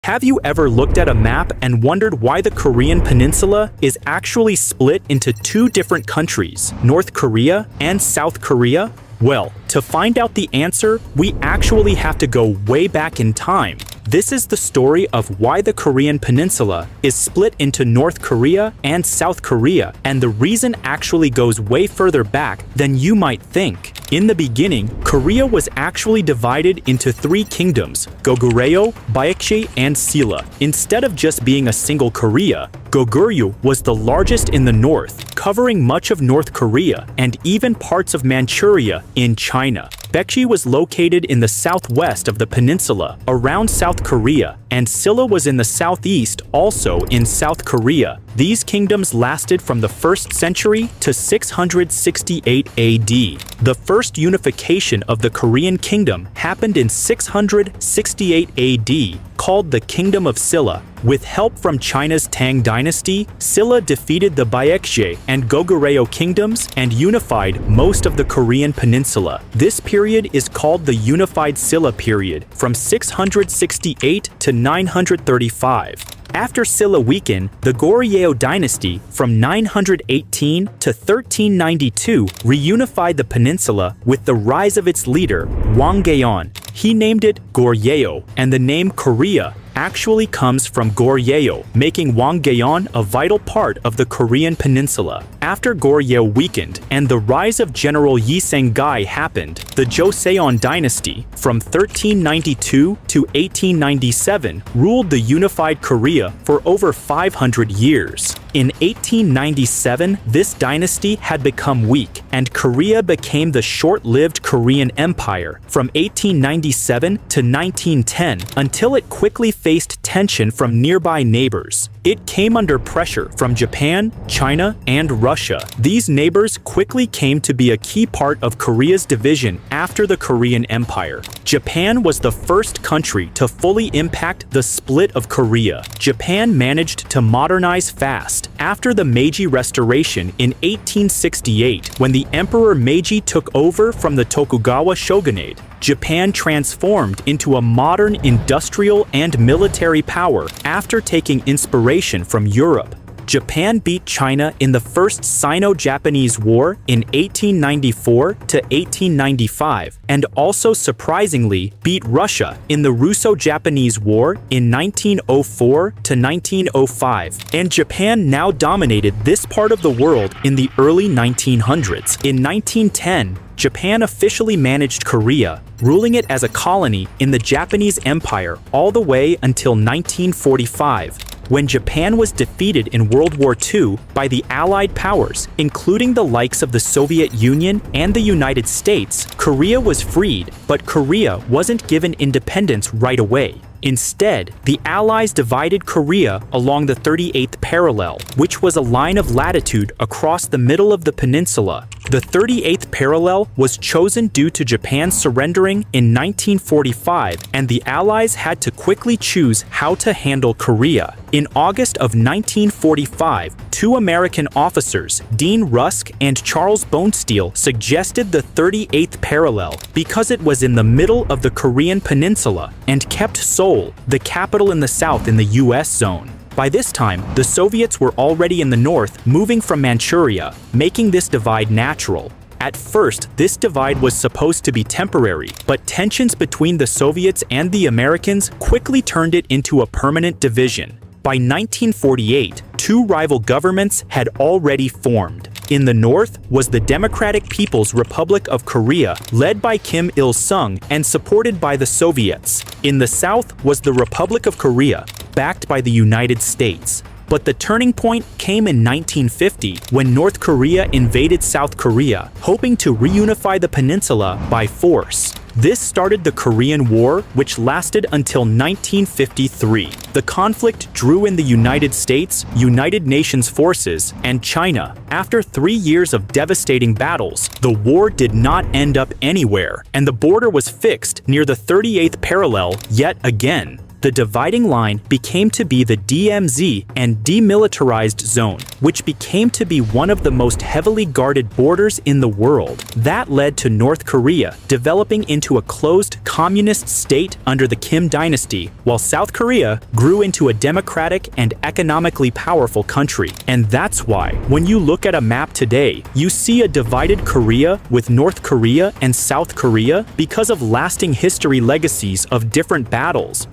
Have you ever looked at a map and wondered why the Korean Peninsula is actually split into two different countries, North Korea and South Korea? Well, to find out the answer, we actually have to go way back in time. This is the story of why the Korean Peninsula is split into North Korea and South Korea, and the reason actually goes way further back than you might think. In the beginning, Korea was actually divided into three kingdoms, Goryeo, Baekje, and Silla. Instead of just being a single Korea, Goryeo was the largest in the north, covering much of North Korea and even parts of Manchuria in China. Baekje was located in the southwest of the peninsula, around South Korea, and Silla was in the southeast, also in South Korea. These kingdoms lasted from the 1st century to 668 AD. The first unification of the Korean kingdom happened in 668 AD, called the Kingdom of Silla. With help from China's Tang dynasty, Silla defeated the Baekje and Goryeo kingdoms and unified most of the Korean peninsula. This period is called the Unified Silla period, from 668 to 935. After Silla weakened, the Goryeo dynasty from 918 to 1392 reunified the peninsula with the rise of its leader, Joseon. He named it Goryeo, and the name Korea actually comes from Goryeo, making Joseon a vital part of the Korean peninsula. After Goryeo weakened and the rise of General Yi Sang-gai happened, the Joseon dynasty from 1392 to 1897 ruled the unified Korea for over 500 years. In 1897, this dynasty had become weak, and Korea became the short-lived Korean Empire from 1897 to 1910 until it quickly faced tension from nearby neighbors. It came under pressure from Japan, China, and Russia. These neighbors quickly came to be a key part of Korea's division after the Korean Empire. Japan was the first country to fully impact the split of Korea. Japan managed to modernize fast. After the Meiji Restoration in 1868, when the Emperor Meiji took over from the Tokugawa shogunate, Japan transformed into a modern industrial and military power after taking inspiration from Europe. Japan beat China in the First Sino-Japanese War in 1894 to 1895, and also surprisingly beat Russia in the Russo-Japanese War in 1904 to 1905. And Japan now dominated this part of the world in the early 1900s. In 1910, Japan officially managed Korea, ruling it as a colony in the Japanese Empire all the way until 1945. When Japan was defeated in World War II by the Allied powers, including the likes of the Soviet Union and the United States, Korea was freed, but Korea wasn't given independence right away. Instead, the Allies divided Korea along the 38th parallel, which was a line of latitude across the middle of the peninsula. The 38th parallel was chosen due to Japan surrendering in 1945, and the Allies had to quickly choose how to handle Korea. In August of 1945, two American officers, Dean Rusk and Charles Bonesteel, suggested the 38th parallel because it was in the middle of the Korean peninsula and kept Seoul, the capital in the south in the US zone. By this time, the Soviets were already in the north, moving from Manchuria, making this divide natural. At first, this divide was supposed to be temporary, but tensions between the Soviets and the Americans quickly turned it into a permanent division. By 1948, two rival governments had already formed. In the north was the Democratic People's Republic of Korea, led by Kim Il-sung and supported by the Soviets. In the south was the Republic of Korea, backed by the United States. But the turning point came in 1950 when North Korea invaded South Korea, hoping to reunify the peninsula by force. This started the Korean War, which lasted until 1953. The conflict drew in the United States, United Nations forces, and China. After 3 years of devastating battles, the war did not end up anywhere, and the border was fixed near the 38th parallel yet again. the dividing line became to be the DMZ and demilitarized zone, which became to be one of the most heavily guarded borders in the world. That led to North Korea developing into a closed communist state under the Kim dynasty, while South Korea grew into a democratic and economically powerful country. And that's why, when you look at a map today, you see a divided Korea with North Korea and South Korea because of lasting history legacies of different battles.